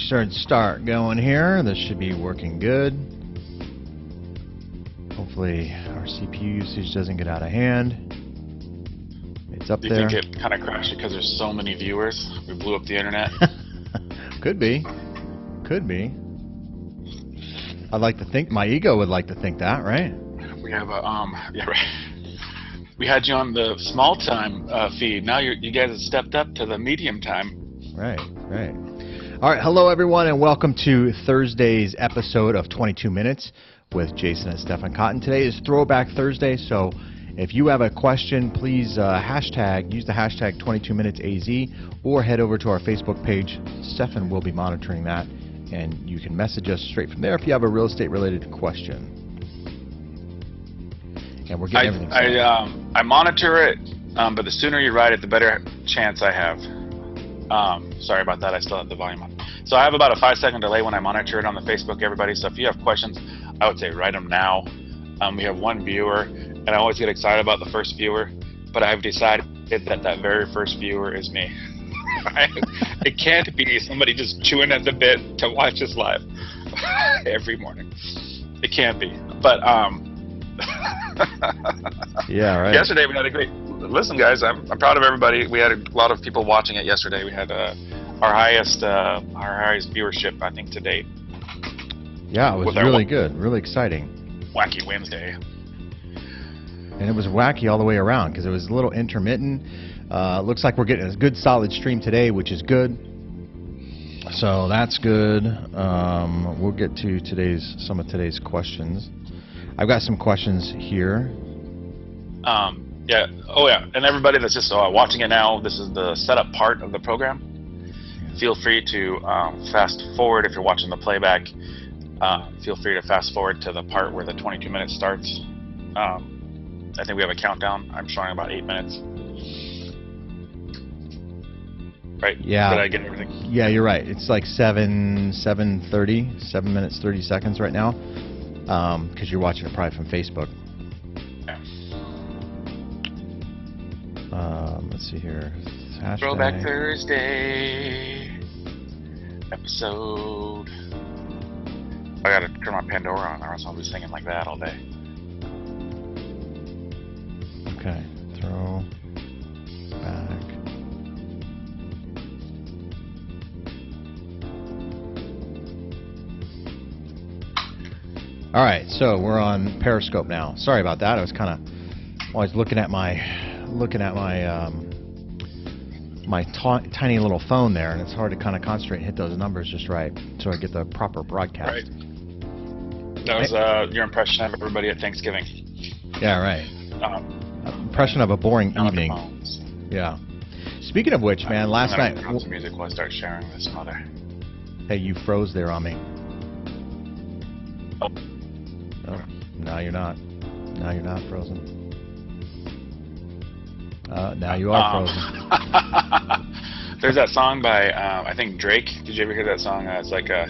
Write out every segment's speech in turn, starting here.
should start going here. This should be working good. Hopefully our CPU usage doesn't get out of hand. It's up there. Do you think it kind of crashed because there's so many viewers? We blew up the internet? Could be. Could be. I'd like to think, my ego would like to think that, right? We have a, yeah, right. We had you on the small time feed. Now you guys have stepped up to the medium time. Right, right. All right, hello everyone, and welcome to Thursday's episode of 22 Minutes with Jason and Stefan Cotton. Today is Throwback Thursday, so if you have a question, please use the hashtag 22MinutesAZ or head over to our Facebook page. Stefan will be monitoring that, and you can message us straight from there if you have a real estate related question. And we're getting everything started. I monitor it, but the sooner you write it, the better chance I have. Sorry about that, I still have the volume on. So I have about a 5-second delay when I monitor it on the Facebook, everybody. So if you have questions, I would say write them now. We have one viewer, and I always get excited about the first viewer, but I've decided that that very first viewer is me. It can't be somebody just chewing at the bit to watch us live every morning. It can't be. But yeah, right. Yesterday we had a great. Listen, guys, I'm proud of everybody. We had a lot of people watching it yesterday. We had our highest viewership, I think, to date. Yeah, it was really good, really exciting. Wacky Wednesday. And it was wacky all the way around because it was a little intermittent. Looks like we're getting a good solid stream today, which is good. So that's good. We'll get to some of today's questions. I've got some questions here. Yeah. Oh, yeah. And everybody that's just watching it now, this is the setup part of the program. Feel free to fast forward if you're watching the playback. Feel free to fast forward to the part where the 22 minutes starts. I think we have a countdown. I'm showing about 8 minutes. Right? Yeah. Did I get everything? Yeah, you're right. It's like 7 minutes 30 seconds right now. Because you're watching it probably from Facebook. Yeah. Let's see here. Hashtag. Throwback Thursday episode. I gotta turn my Pandora on, or else I'll be singing like that all day. Okay. Throw back. All right, so we're on Periscope now. Sorry about that. I was kind of always looking at my tiny little phone there, and it's hard to kind of concentrate and hit those numbers just right, so I get the proper broadcast. Right. That was your impression of everybody at Thanksgiving. Yeah, right. Impression of a boring evening. Yeah. Speaking of which, man, last night. I'm gonna some music while I start sharing this mother. Hey, you froze there on me. Oh, no, you're not. Now you're not frozen. Now you are frozen. There's that song by I think Drake. Did you ever hear that song? It's like a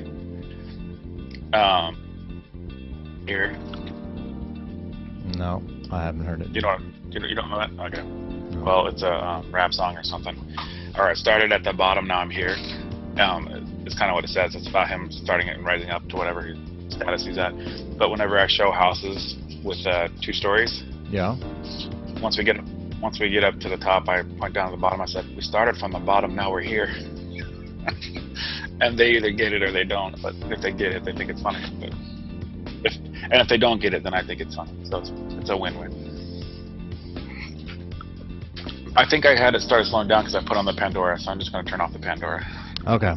here. No, I haven't heard it. You don't know that? Okay. No. Well, it's a rap song or something. All right, started at the bottom. Now I'm here. It's kind of what it says. It's about him starting it and rising up to whatever status he's at. But whenever I show houses with 2 stories, yeah. Once we get up to the top, I point down to the bottom. I said, we started from the bottom, now we're here. And they either get it or they don't. But if they get it, they think it's funny. But if they don't get it, then I think it's funny. So it's a win-win. I think I had it started slowing down because I put on the Pandora, so I'm just going to turn off the Pandora. Okay.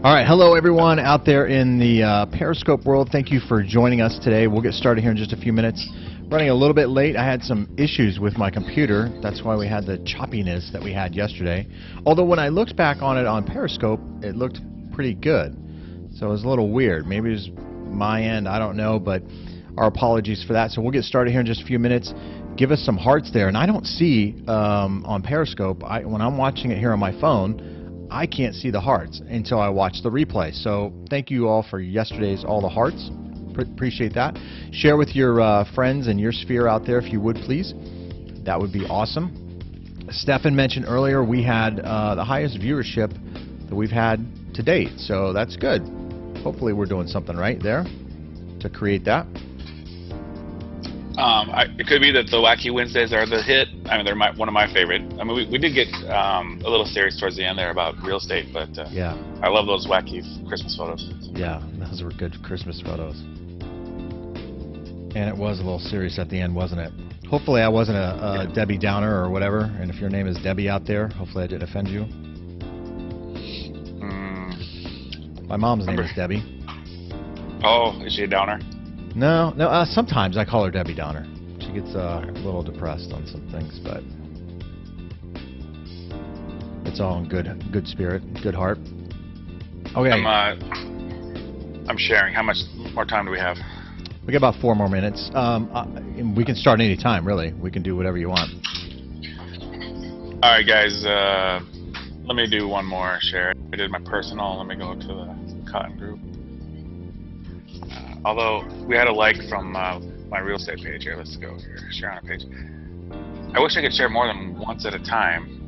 All right, hello everyone out there in the Periscope world. Thank you for joining us today. We'll get started here in just a few minutes. Running a little bit late. I had some issues with my computer. That's why we had the choppiness that we had yesterday. Although when I looked back on it on Periscope, it looked pretty good. So it was a little weird. Maybe it was my end, I don't know, but our apologies for that. So we'll get started here in just a few minutes. Give us some hearts there. And I don't see on Periscope, when I'm watching it here on my phone, I can't see the hearts until I watch the replay. So thank you all for yesterday's all the hearts. Appreciate that. Share with your friends and your sphere out there if you would, please. That would be awesome. Stefan mentioned earlier we had the highest viewership that we've had to date, so that's good. Hopefully we're doing something right there to create that. It could be that the Wacky Wednesdays are the hit. I mean, they're one of my favorite. I mean, we did get a little serious towards the end there about real estate, but yeah, I love those wacky Christmas photos. Yeah, those were good Christmas photos. And it was a little serious at the end, wasn't it? Hopefully I wasn't a Debbie Downer or whatever, and if your name is Debbie out there, hopefully I didn't offend you. My mom's name is Debbie. Oh, is she a downer? No, sometimes I call her Debbie Downer. She gets a little depressed on some things, but it's all in good spirit, good heart. Okay. I'm sharing. How much more time do we have? We got about 4 more minutes. We can start any time, really. We can do whatever you want. All right, guys. Let me do one more share. I did my personal. Let me go to the Cotton group. Although we had a like from my real estate page here. Let's go here. Share on a page. I wish I could share more than once at a time.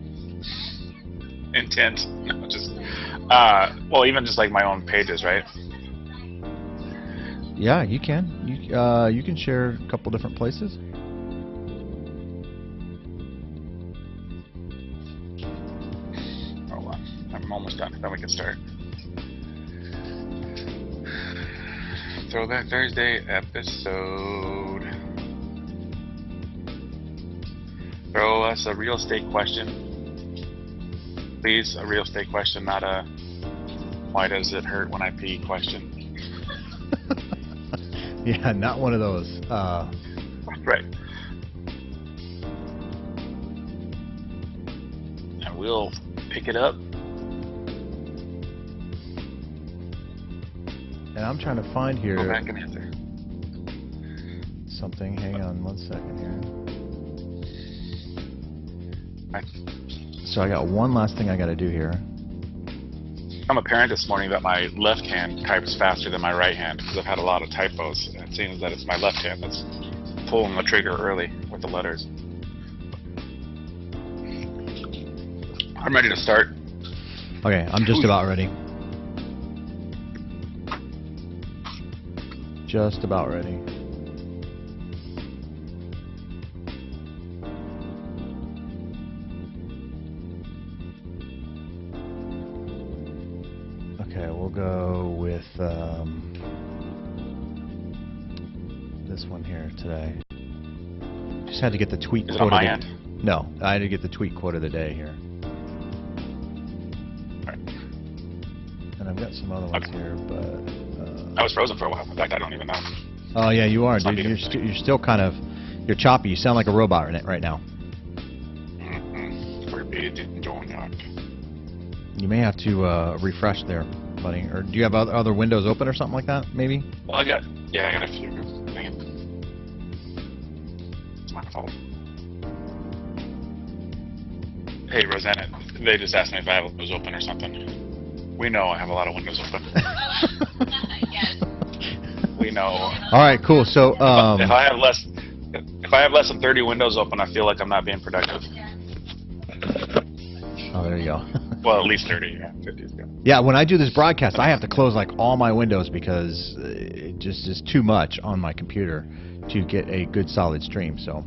Intent. No, just well, even just like my own pages, right? Yeah, you can. You can share a couple different places. Hold on. I'm almost done. Then we can start. Throwback Thursday episode. Throw us a real estate question. Please, a real estate question, not a why does it hurt when I pee question. Yeah, not one of those. Right. And we'll pick it up. And I'm trying to find here Go back and answer. something. Hang on 1 second here. So I got one last thing I got to do here. I'm apparent this morning that my left hand types faster than my right hand because I've had a lot of typos. It seems that it's my left hand that's pulling the trigger early with the letters. I'm ready to start. Okay, I'm just about ready. Just about ready. Okay, we'll go with this one here today. Just had to get the tweet Is it quote on of my the end? No, I had to get the tweet quote of the day here. Right. And I've got some other ones Okay. here, but I was frozen for a while. In fact, I don't even know. oh yeah, you are, It's not dude. beautiful. You're still kind of choppy. You sound like a robot right now. Forbidden donut. You may have to refresh there, buddy. Or do you have other windows open or something like that? Maybe. Well, I got a few. Dang it. It's my fault. Hey, Rosanna, they just asked me if I have windows open or something. We know I have a lot of windows open. Yes. We know. All right, cool. So If I have less than 30 windows open, I feel like I'm not being productive. oh, there you go. Well, at least 30. Yeah, 50 is good. Yeah, when I do this broadcast, I have to close like all my windows because it just is too much on my computer to get a good solid stream. So,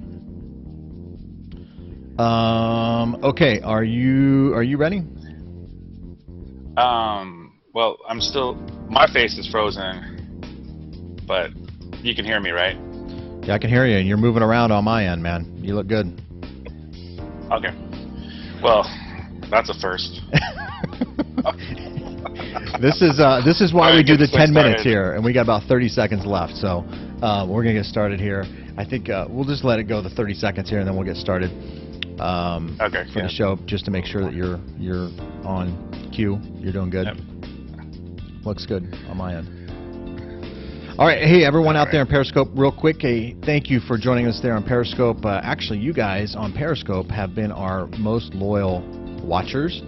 okay, are you ready? Well, I'm still. My face is frozen, but you can hear me, right? Yeah, I can hear you, and you're moving around on my end, man. You look good. Okay. Well, that's a first. This is why All we right, do get the this thing 10 minutes started. here, and we got about 30 seconds left. So we're gonna get started here. I think we'll just let it go the 30 seconds here, and then we'll get started Okay. for the show, just to make sure that you're on cue. You're doing good. Yep. Looks good on my end. All right, hey everyone out there in Periscope, real quick, thank you for joining us there on Periscope. Actually, you guys on Periscope have been our most loyal watchers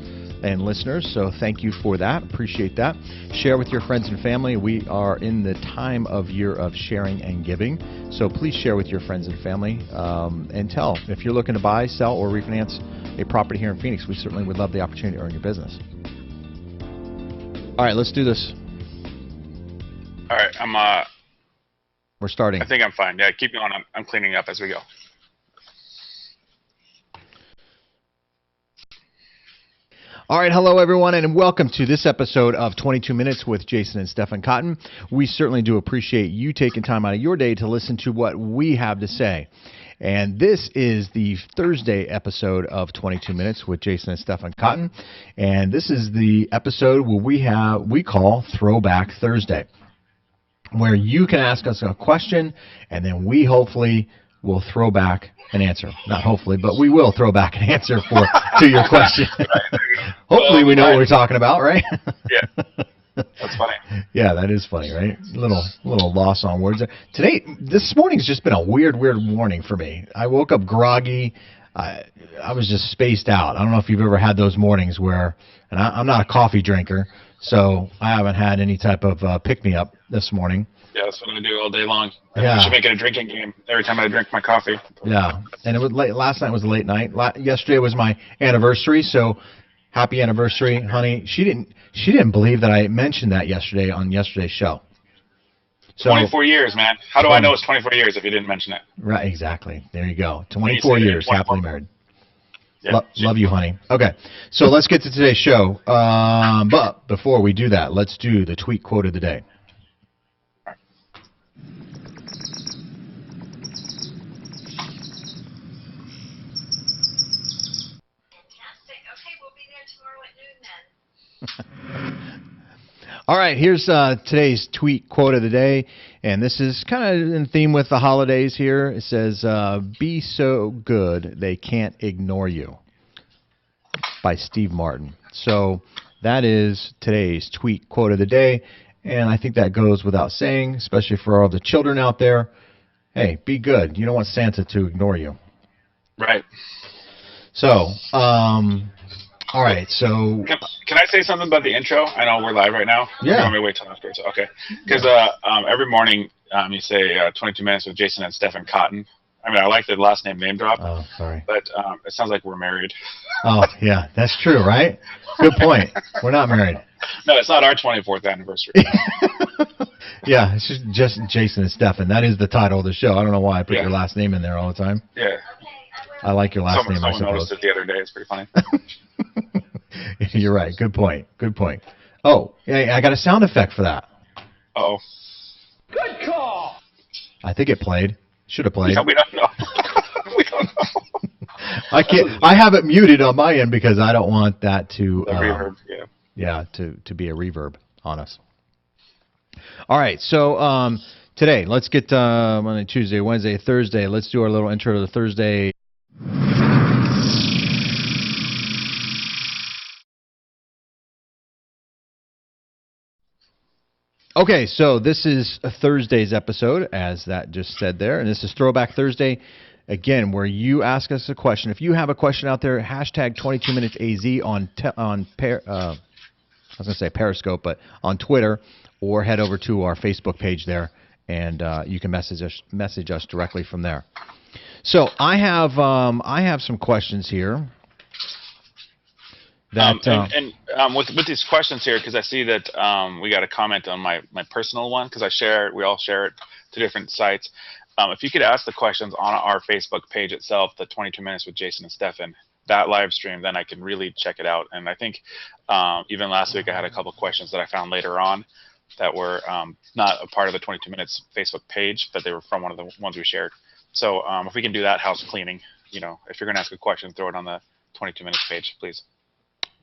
and listeners, so thank you for that. Appreciate that. Share with your friends and family. We are in the time of year of sharing and giving, so please share with your friends and family, and tell if you're looking to buy, sell, or refinance a property here in Phoenix. We certainly would love the opportunity to earn your business. All right, let's do this. All right, We're starting. I think I'm fine. Yeah, keep going. I'm cleaning up as we go. All right, hello everyone, and welcome to this episode of 22 Minutes with Jayson and Stefan Cotton. We certainly do appreciate you taking time out of your day to listen to what we have to say. And this is the Thursday episode of 22 Minutes with Jayson and Stefan Cotton. And this is the episode where we call Throwback Thursday, where you can ask us a question, and then we hopefully will throw back an answer. Not hopefully, but we will throw back an answer to your question. Hopefully we know what we're talking about, right? Yeah. That's funny. Yeah, that is funny, right? Little loss on words there. This morning's just been a weird morning for me. I woke up groggy. I was just spaced out. I don't know if you've ever had those mornings where, and I'm not a coffee drinker, so I haven't had any type of pick-me-up this morning. Yeah, that's what I do all day long. Yeah. I should make it a drinking game every time I drink my coffee. Yeah, and it was late. Last night was a late night. Yesterday was my anniversary, so happy anniversary, honey. She didn't believe that I mentioned that yesterday on yesterday's show. So, 24 years, man. How do I know it's 24 years if you didn't mention it? Right, exactly. There you go. 24 years, happily married. Yeah, love you, honey. Okay, so let's get to today's show. But before we do that, let's do the tweet quote of the day. All right, here's today's tweet quote of the day, and this is kind of in theme with the holidays here. It says, "Be so good they can't ignore you," by Steve Martin. So that is today's tweet quote of the day, and I think that goes without saying, especially for all the children out there. Hey, be good. You don't want Santa to ignore you. Right. So, all right, so... Can I say something about the intro? I know we're live right now. Yeah. You want me to wait till after? Okay. Because every morning you say 22 Minutes with Jayson and Stefan Cotton. I mean, I like the last name drop. Oh, sorry. But it sounds like we're married. Oh, yeah, that's true, right? Good point. We're not married. No, it's not our 24th anniversary. Yeah, it's just Jayson and Stefan. That is the title of the show. I don't know why I put Yeah. your last name in there all the time. Yeah. I like your last name, I Someone noticed suppose. it the other day. It's pretty funny. You're right. Good point. Good point. Oh, yeah, I got a sound effect for that. Uh-oh. Good call. I think it played. Should have played. Yeah, we don't know. We don't know. I have it muted on my end because I don't want that to The reverb, yeah. Yeah, to be a reverb on us. All right, so today, let's get Monday, Tuesday, Wednesday, Thursday. Let's do our little intro to the Thursday. Okay, so this is a Thursday's episode, as that just said there, and this is Throwback Thursday, again, where you ask us a question. If you have a question out there, hashtag 22minutesaz on I was going to say Periscope, but on Twitter, or head over to our Facebook page there, and you can message us directly from there. So I have some questions here. With these questions here, because I see that we got a comment on my personal one, because we all share it to different sites. If you could ask the questions on our Facebook page itself, the 22 Minutes with Jayson and Stefan, that live stream, then I can really check it out. And I think even last week I had a couple questions that I found later on that were not a part of the 22 Minutes Facebook page, but they were from one of the ones we shared. So if we can do that house cleaning, if you're going to ask a question, throw it on the 22 Minutes page, please.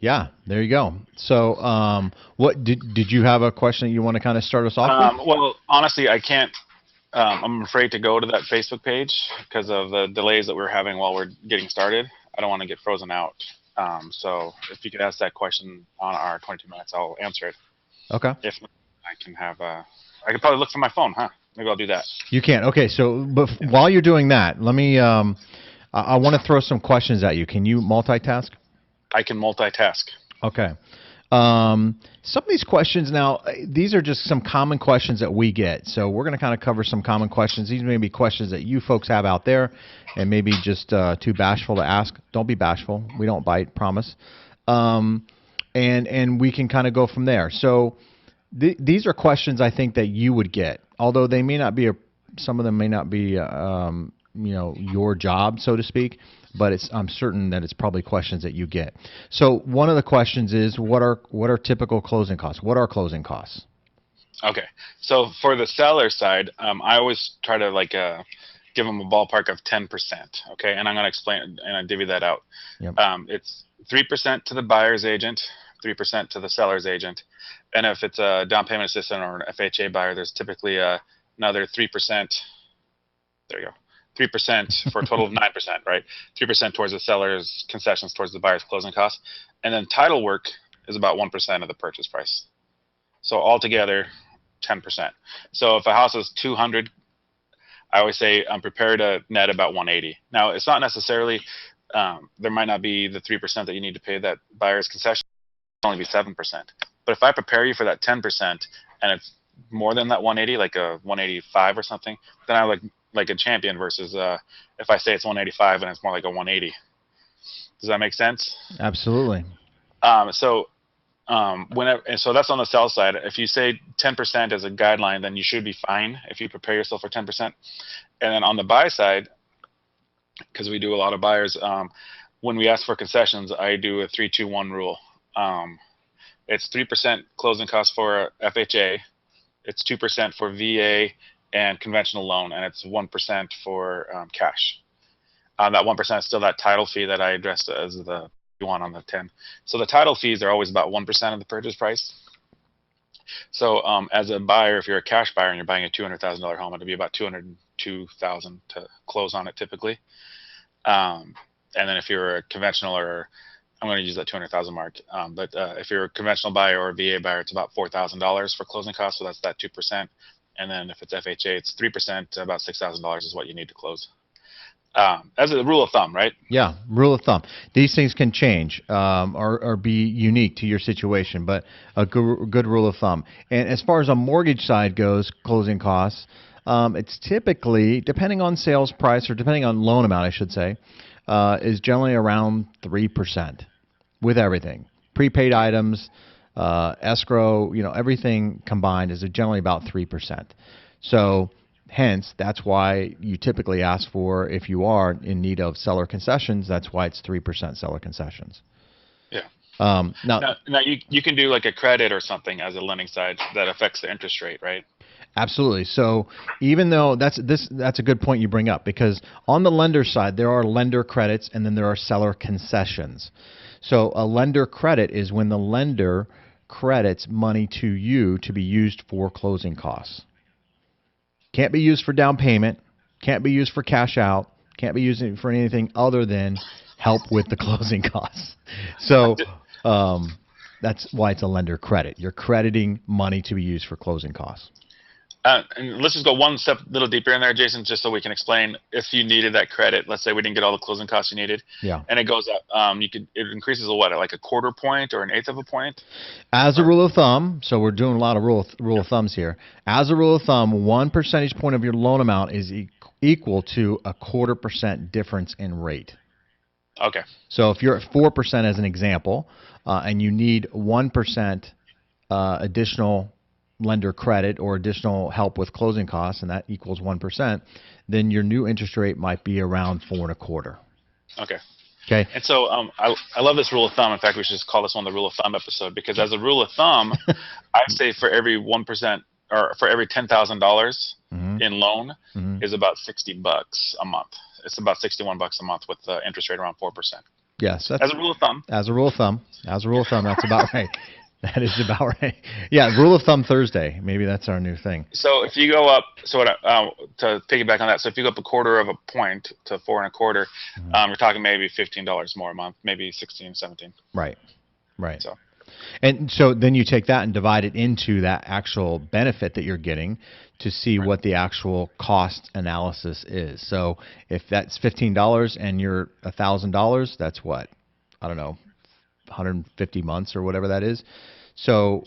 Yeah, there you go. So what did you have a question that you want to kind of start us off with? Well, honestly, I can't. I'm afraid to go to that Facebook page because of the delays that we're having while we're getting started. I don't want to get frozen out. So if you could ask that question on our 22 Minutes, I'll answer it. Okay. If not, I can have I could probably look for my phone, huh? Maybe I'll do that. You can. Okay, so while you're doing that, let me I want to throw some questions at you. Can you multitask? I can multitask. Okay. Some of these questions now, these are just some common questions that we get. So we're going to kind of cover some common questions. These may be questions that you folks have out there and maybe just too bashful to ask. Don't be bashful. We don't bite, promise. And and we can kind of go from there. So these are questions I think that you would get, although they may not be some of them may not be your job, so to speak. But I'm certain that it's probably questions that you get. So one of the questions is, what are typical closing costs? What are closing costs? Okay, so for the seller side, I always try to give them a ballpark of 10%. Okay, and I'm going to explain and I divvy that out. Yep. It's 3% to the buyer's agent, 3% to the seller's agent, and if it's a down payment assistant or an FHA buyer, there's typically another 3%. There you go. 3% for a total of 9%, right? 3% towards the seller's concessions towards the buyer's closing costs. And then title work is about 1% of the purchase price. So altogether, 10%. So if a house is 200, I always say I'm prepared to net about 180. Now, it's not necessarily, there might not be the 3% that you need to pay that buyer's concession. It'll only be 7%. But if I prepare you for that 10% and it's more than that 180, like a 185 or something, then I like a champion versus if I say it's 185 and it's more like a 180. Does that make sense? Absolutely. So that's on the sell side. If you say 10% as a guideline, then you should be fine if you prepare yourself for 10%. And then on the buy side, because we do a lot of buyers, when we ask for concessions, I do a 3-2-1 rule. It's 3% closing costs for FHA, it's 2% for VA and conventional loan, and it's 1% for cash. That 1% is still that title fee that I addressed as the one on the 10. So the title fees are always about 1% of the purchase price. So as a buyer, if you're a cash buyer and you're buying a $200,000 home, it'll be about $202,000 to close on it typically. And then if you're a conventional, or I'm going to use that 200,000 mark, but if you're a conventional buyer or a VA buyer, it's about $4,000 for closing costs. So that's that 2%. And then if it's FHA, it's 3%, about $6,000 is what you need to close. As a rule of thumb, right? Yeah, rule of thumb. These things can change or be unique to your situation, but a good rule of thumb. And as far as a mortgage side goes, closing costs, it's typically, depending on sales price or depending on loan amount, I should say, is generally around 3% with everything. Prepaid items, escrow, everything combined is generally about 3%. So hence, that's why you typically ask for, if you are in need of seller concessions, that's why it's 3% seller concessions. Yeah. Now you can do like a credit or something as a lending side that affects the interest rate, right? Absolutely. So even though that's a good point you bring up, because on the lender side, there are lender credits and then there are seller concessions. So a lender credit is when the lender credits money to you to be used for closing costs. Can't be used for down payment, can't be used for cash out, can't be used for anything other than help with the closing costs. So that's why it's a lender credit. You're crediting money to be used for closing costs. And let's just go one step a little deeper in there, Jason, just so we can explain if you needed that credit. Let's say we didn't get all the closing costs you needed. Yeah. And it goes up. It increases what, like a quarter point or an eighth of a point? As a rule of thumb, so we're doing a lot of rule of thumbs here. As a rule of thumb, 1 percentage point of your loan amount is equal to a 0.25% difference in rate. Okay. So if you're at 4% as an example, and you need 1% additional lender credit or additional help with closing costs, and that equals 1%, then your new interest rate might be around 4.25%. Okay. Okay. And so I love this rule of thumb. In fact, we should just call this one the rule of thumb episode, because as a rule of thumb, I say for every 1% or for every $10,000 in loan is about $60 a month. It's about $61 a month with the interest rate around 4%. Yes. That's, as a rule of thumb. As a rule of thumb. As a rule of thumb, that's about right. That is about right. Yeah, rule of thumb Thursday. Maybe that's our new thing. So if you go up, to piggyback on that, so if you go up a quarter of a point to 4.25, you're talking maybe $15 more a month, maybe 16, 17. Right. Right. So. And so then you take that and divide it into that actual benefit that you're getting to see what the actual cost analysis is. So if that's $15 and you're $1,000, that's what? I don't know. 150 months or whatever that is. So,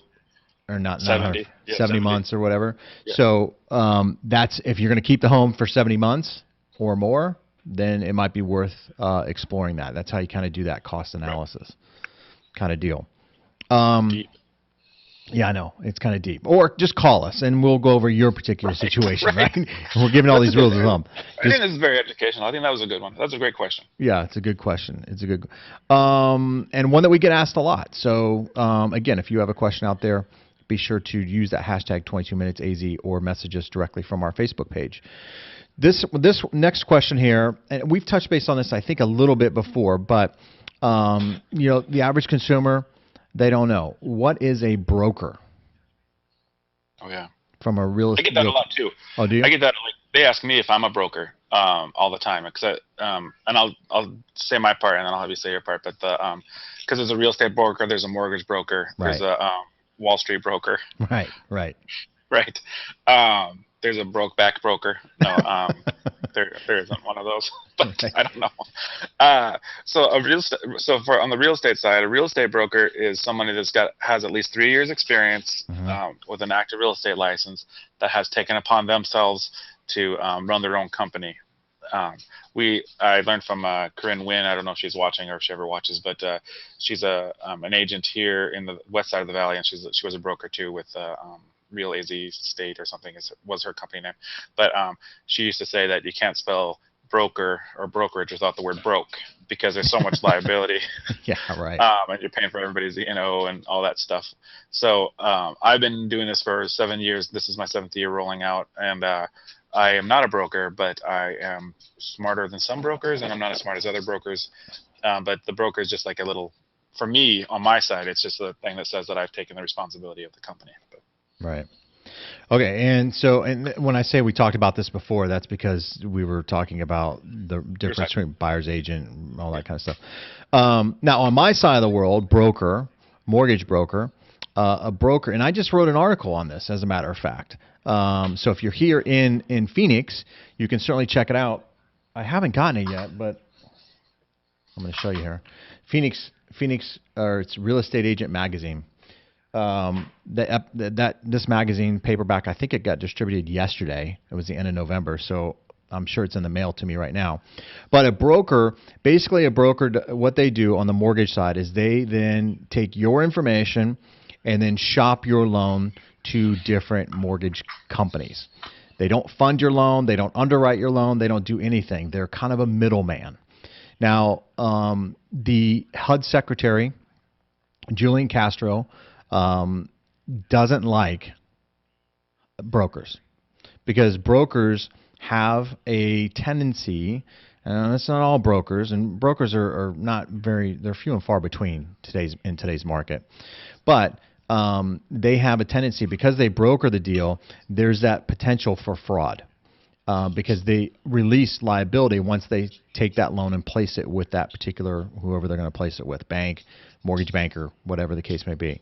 or not 70, 70 months or whatever. Yeah. So that's, if you're going to keep the home for 70 months or more, then it might be worth exploring that. That's how you kind of do that cost analysis kind of deal. Deep. Yeah, I know. It's kind of deep. Or just call us, and we'll go over your particular situation, right? And we're giving all these rules of thumb. I think this is very educational. I think that was a good one. That's a great question. Yeah, it's a good question. It's a good, and one that we get asked a lot. So again, if you have a question out there, be sure to use that hashtag 22minutesaz or message us directly from our Facebook page. This next question here, and we've touched base on this, I think, a little bit before, but the average consumer, they don't know. What is a broker? Oh yeah. From a real estate. I get that a lot too. Oh, do you? I get that. Like, they ask me if I'm a broker all the time, because and I'll say my part, and then I'll have you say your part. But because there's a real estate broker, there's a mortgage broker, there's a Wall Street broker. Right. Right. There's a broke-back broker. No, there isn't one of those, but right. I don't know. So on the real estate side, a real estate broker is somebody has at least 3 years experience with an active real estate license that has taken upon themselves to run their own company. I learned from Corinne Wynn. I don't know if she's watching or if she ever watches, but she's an agent here in the west side of the valley, and she was a broker too with Real AZ State or something was her company name. But she used to say that you can't spell broker or brokerage without the word broke, because there's so much liability. Yeah, right. And you're paying for everybody's and all that stuff. So I've been doing this for 7 years. This is my 7th year rolling out, and I am not a broker, but I am smarter than some brokers, and I'm not as smart as other brokers. But the broker is just like a little, for me, on my side, it's just a thing that says that I've taken the responsibility of the company. Right. Okay, and when I say we talked about this before, that's because we were talking about the difference between buyer's agent and all that kind of stuff. Now, on my side of the world, broker, mortgage broker, a broker, and I just wrote an article on this, as a matter of fact. So if you're here in Phoenix, you can certainly check it out. I haven't gotten it yet, but I'm going to show you here. Phoenix, it's Real Estate Agent Magazine. This magazine paperback, I think it got distributed yesterday. It was the end of November, so I'm sure it's in the mail to me right now. But a broker, what they do on the mortgage side is they then take your information and then shop your loan to different mortgage companies. They don't fund your loan. They don't underwrite your loan. They don't do anything. They're kind of a middleman. Now, the HUD secretary, Julian Castro, doesn't like brokers, because brokers have a tendency, and it's not all brokers, and brokers are not they're few and far between in today's market, but they have a tendency, because they broker the deal, there's that potential for fraud, because they release liability once they take that loan and place it with that particular, whoever they're going to place it with, bank, mortgage banker, whatever the case may be.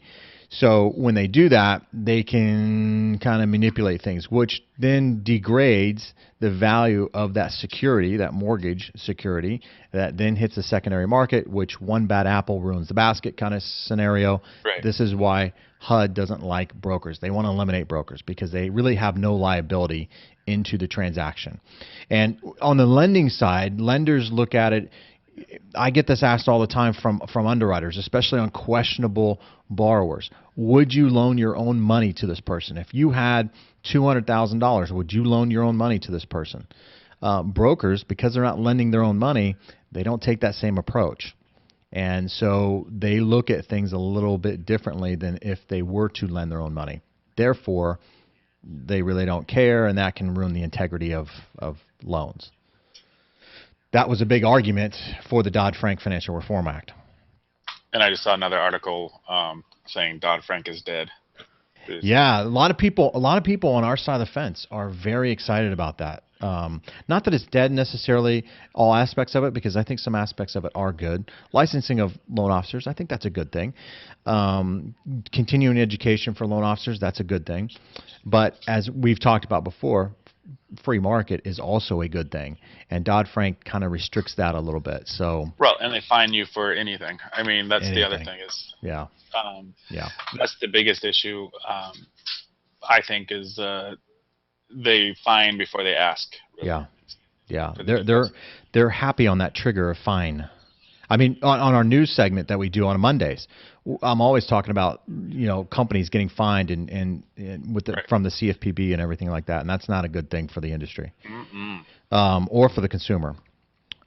So when they do that, they can kind of manipulate things, which then degrades the value of that security, that mortgage security, that then hits the secondary market, which one bad apple ruins the basket kind of scenario. Right. This is why HUD doesn't like brokers. They want to eliminate brokers because they really have no liability into the transaction. And on the lending side, lenders look at it. I get this asked all the time from underwriters, especially on questionable borrowers. Would you loan your own money to this person? If you had $200,000, would you loan your own money to this person? Brokers, because they're not lending their own money, they don't take that same approach. And so they look at things a little bit differently than if they were to lend their own money. Therefore, they really don't care, and that can ruin the integrity of loans. That was a big argument for the Dodd-Frank Financial Reform Act. And I just saw another article saying Dodd-Frank is dead. Yeah, a lot of people on our side of the fence are very excited about that. Not that it's dead necessarily, all aspects of it, because I think some aspects of it are good. Licensing of loan officers, I think that's a good thing. Continuing education for loan officers, that's a good thing. But as we've talked about before, free market is also a good thing, and Dodd-Frank kind of restricts that a little bit. So well, and they fine you for anything. I mean, that's the other thing is that's the biggest issue. I think is they fine before they ask. Really. Yeah. They're happy on that trigger of fine. I mean, on our news segment that we do on Mondays, I'm always talking about, companies getting fined and with Right. from the CFPB and everything like that, and that's not a good thing for the industry, Mm-mm. or for the consumer.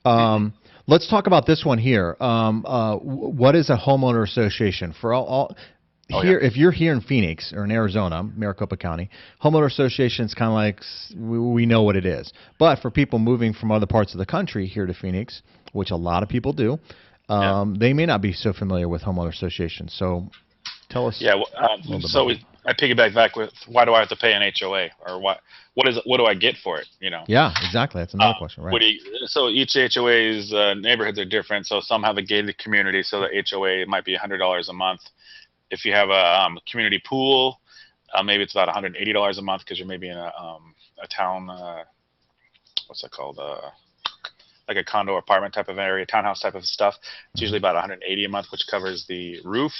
Mm-mm. Let's talk about this one here. What is a homeowner association? For all Oh, here, yeah. if you're here in Phoenix or in Arizona, Maricopa County, homeowner association is kind of like we know what it is. But for people moving from other parts of the country here to Phoenix, which a lot of people do, Yeah. they may not be so familiar with homeowner associations. So tell us Yeah. a little bit about it. I piggyback back with why do I have to pay an HOA, or what do I get for it? Yeah, exactly. That's another question, right? So each HOA's neighborhoods are different. So some have a gated community, so the HOA might be $100 a month. If you have a community pool, maybe it's about $180 a month because you're maybe in a town. What's that called? Like a condo or apartment type of area, townhouse type of stuff. It's usually about 180 a month, which covers the roof.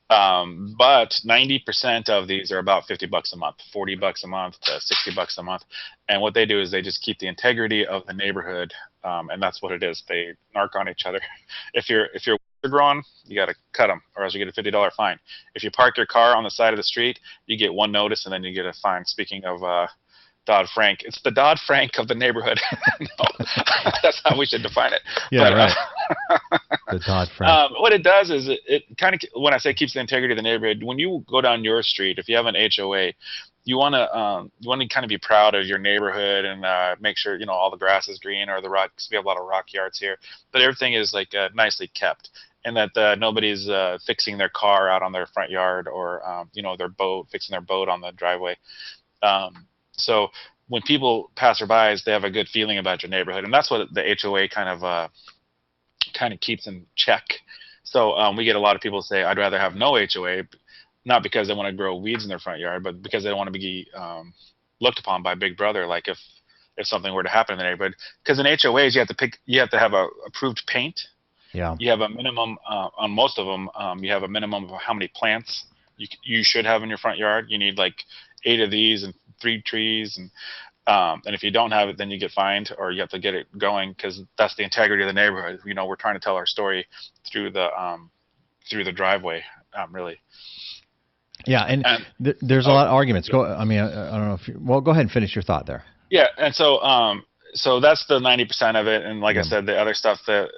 But 90% of these are about $50 a month, $40 a month to $60 a month. And what they do is they just keep the integrity of the neighborhood, and that's what it is. They narc on each other. If you're growing, you got to cut them, or else you get a $50 fine. If you park your car on the side of the street, you get one notice, and then you get a fine. Speaking of Dodd-Frank, it's the Dodd-Frank of the neighborhood. No, that's how we should define it. Yeah, But, right. The Dodd-Frank. what it does is it kind of, when I say keeps the integrity of the neighborhood, when you go down your street, if you have an HOA, you want to kind of be proud of your neighborhood and make sure all the grass is green, or the rock. Cause we have a lot of rock yards here, but everything is like nicely kept, and that nobody's fixing their car out on their front yard, or fixing their boat on the driveway. So when people passerbys, they have a good feeling about your neighborhood, and that's what the HOA kind of keeps in check. So we get a lot of people say, I'd rather have no HOA, not because they want to grow weeds in their front yard, but because they don't want to be looked upon by Big Brother, like if something were to happen in the neighborhood. Because in HOAs, you have to have a approved paint. Yeah. You have a minimum on most of them. You have a minimum of how many plants you should have in your front yard. You need like 8 of these and 3 trees, and if you don't have it, then you get fined, or you have to get it going, because that's the integrity of the neighborhood. We're trying to tell our story through the driveway, really. Yeah, and there's a lot of arguments. Go. I mean, I don't know if well, go ahead and finish your thought there. Yeah, and so that's the 90% of it, and like I Yeah. said, the other stuff that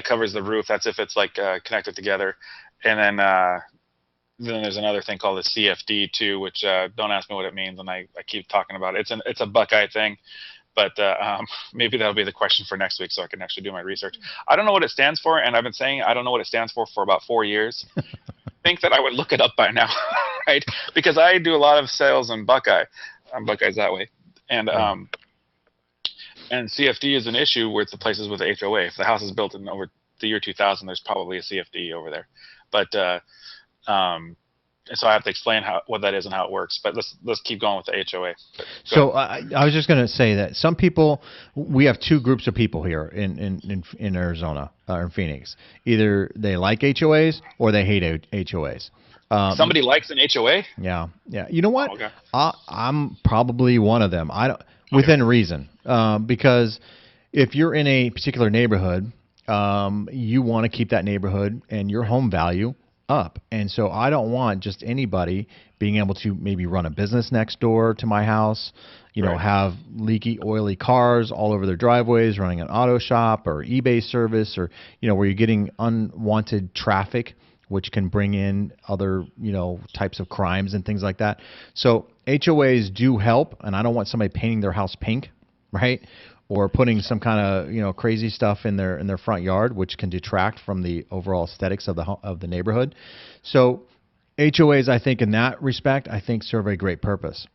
covers the roof, that's if it's like connected together, and then there's another thing called the CFD too, which don't ask me what it means, and I keep talking about it. It's a Buckeye thing, but maybe that'll be the question for next week, so I can actually do my research. I don't know what it stands for, and I've been saying I don't know what it stands for about 4 years. Think that I would look it up by now, right? Because I do a lot of sales in Buckeye. Buckeye's that way, and CFD is an issue with the places with the HOA. If the house is built in over the year 2000, there's probably a CFD over there, but and so I have to explain what that is and how it works. But let's keep going with the HOA. So I was just going to say that some people, we have 2 groups of people here in Arizona or in Phoenix. Either they like HOAs or they hate HOAs. Somebody likes an HOA? Yeah. You know what? Oh, okay. I'm probably one of them. Within reason, because if you're in a particular neighborhood, you want to keep that neighborhood and your home value up. And so I don't want just anybody being able to maybe run a business next door to my house, Right. have leaky, oily cars all over their driveways, running an auto shop or eBay service, or, where you're getting unwanted traffic, which can bring in other, types of crimes and things like that. So HOAs do help, and I don't want somebody painting their house pink, right? Or putting some kind of crazy stuff in their front yard, which can detract from the overall aesthetics of the neighborhood. So HOAs, I think in that respect, serve a great purpose.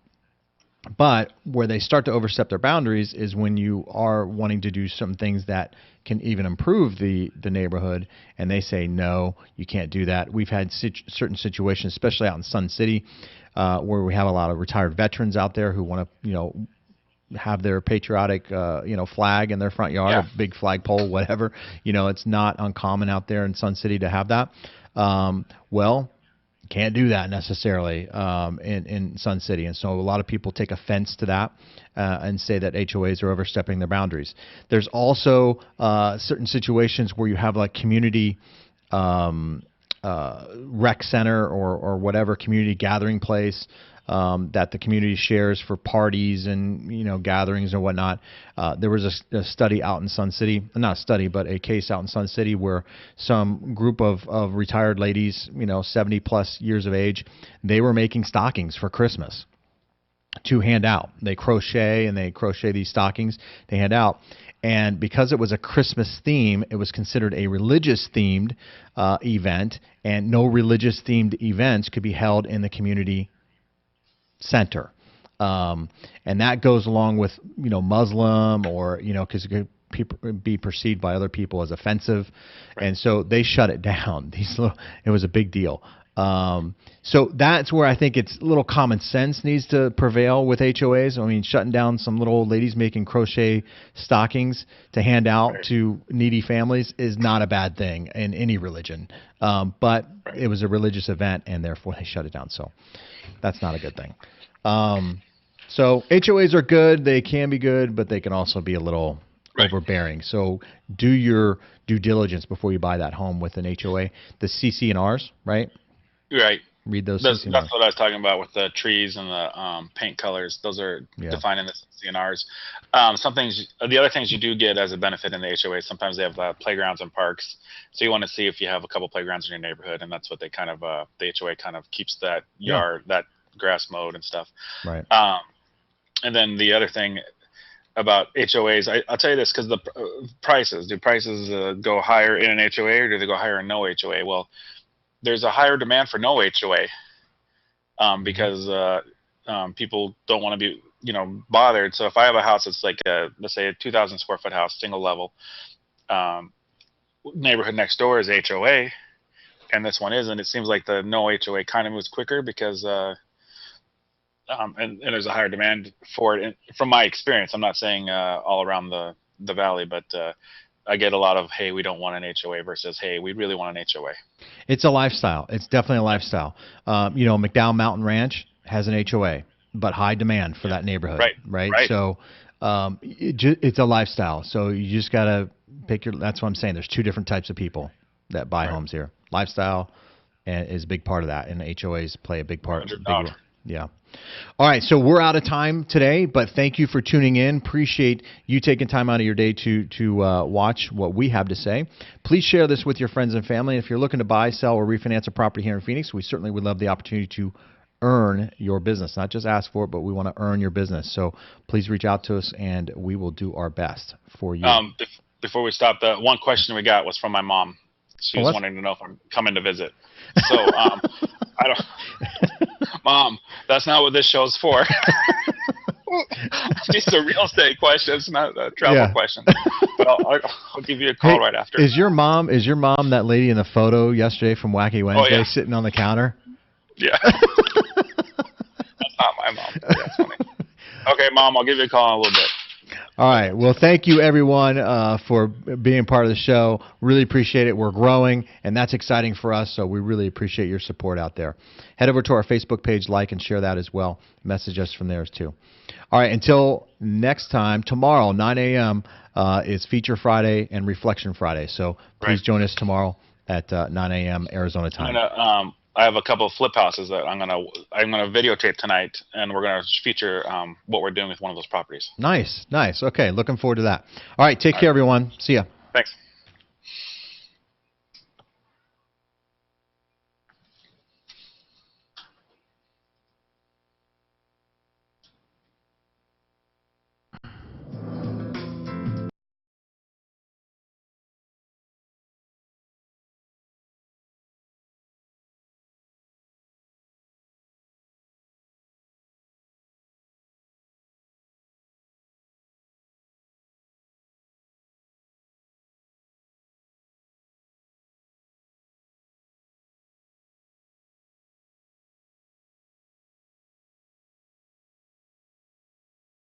But where they start to overstep their boundaries is when you are wanting to do some things that can even improve the neighborhood, and they say no, you can't do that. We've had certain situations, especially out in Sun City, where we have a lot of retired veterans out there who want to have their patriotic flag in their front yard, Yeah. a big flagpole, whatever. It's not uncommon out there in Sun City to have that. Well, Can't do that necessarily in Sun City, and so a lot of people take offense to that and say that HOAs are overstepping their boundaries. There's also certain situations where you have like community rec center or whatever community gathering place that the community shares for parties and gatherings and whatnot. There was a study out in Sun City, not a study, but a case out in Sun City where some group of retired ladies, 70 plus years of age, they were making stockings for Christmas to hand out. They crochet these stockings they hand out. And because it was a Christmas theme, it was considered a religious themed event, and no religious themed events could be held in the community center. And that goes along with, Muslim or, because it could be perceived by other people as offensive. Right. And so they shut it down. It was a big deal. So that's where I think it's a little common sense needs to prevail with HOAs. I mean, shutting down some little old ladies making crochet stockings to hand out right. to needy families is not a bad thing in any religion. But right. it was a religious event, and therefore they shut it down. So that's not a good thing. So HOAs are good. They can be good, but they can also be a little right. overbearing. So do your due diligence before you buy that home with an HOA. The CC&Rs, right? Right. Read those. That's what I was talking about with the trees and the paint colors. Those are defined in the CNRs. The other things you do get as a benefit in the HOA, sometimes they have playgrounds and parks. So you want to see if you have a couple playgrounds in your neighborhood, and that's what they kind of the HOA kind of keeps that yard, that grass mowed and stuff. Right. And then the other thing about HOAs, I'll tell you this, because the prices. Do prices go higher in an HOA or do they go higher in no HOA? Well, there's a higher demand for no HOA because people don't want to be, bothered. So if I have a house that's like let's say a 2,000 square foot house, single level, neighborhood next door is HOA, and this one isn't. It seems like the no HOA kind of moves quicker because and there's a higher demand for it. And from my experience, I'm not saying all around the valley, but I get a lot of, hey, we don't want an HOA versus, hey, we really want an HOA. It's a lifestyle. It's definitely a lifestyle. McDowell Mountain Ranch has an HOA, but high demand for that neighborhood. Right. So it's a lifestyle. So you just got to pick that's what I'm saying. There's two different types of people that buy homes here. Lifestyle is a big part of that, and HOAs play a big part. Yeah. All right, so we're out of time today, but thank you for tuning in. Appreciate you taking time out of your day to watch what we have to say. Please share this with your friends and family. If you're looking to buy, sell, or refinance a property here in Phoenix, we certainly would love the opportunity to earn your business. Not just ask for it, but we want to earn your business. So please reach out to us, and we will do our best for you. Before we stop, the one question we got was from my mom. She was wanting to know if I'm coming to visit. So I don't... Mom, that's not what this show's for. It's a real estate question. It's not a travel question. But I'll give you a call right after. Is your mom that lady in the photo yesterday from Wacky Wednesday sitting on the counter? Yeah. That's not my mom. That's funny. Okay, Mom, I'll give you a call in a little bit. All right. Well, thank you, everyone, for being part of the show. Really appreciate it. We're growing, and that's exciting for us, so we really appreciate your support out there. Head over to our Facebook page, like and share that as well. Message us from there, too. All right. Until next time, tomorrow, 9 a.m., is Feature Friday and Reflection Friday, so please join us tomorrow at 9 a.m. Arizona time. I have a couple of flip houses that I'm gonna videotape tonight, and we're gonna feature what we're doing with one of those properties. Nice. Okay, looking forward to that. All right, take care, everyone. See ya. Thanks.